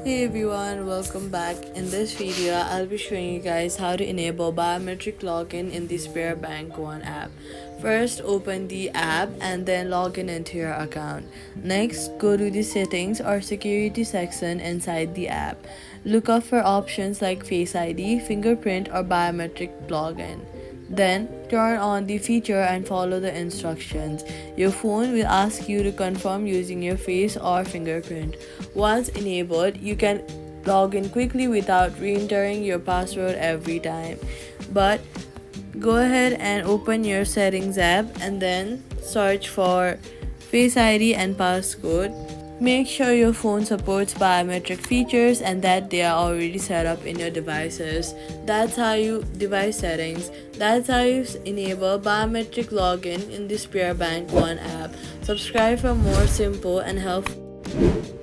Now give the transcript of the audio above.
Hey everyone, welcome back. In this video, I'll be showing you guys how to enable biometric login in the SpareBank One app. First, open the app and then log in into your account. Next, go to the settings or security section inside the app. Look up for options like Face ID, Fingerprint, or Biometric login. Then turn on the feature and follow the instructions. Your phone will ask you to confirm using your face or fingerprint. Once enabled, you can log in quickly without re-entering your password every time. But go ahead and open your settings app and then search for Face ID and passcode. Make sure your phone supports biometric features and that they are already set up in your devices. That's how you device settings. That's how you enable biometric login in the SpareBank One app. Subscribe for more simple and helpful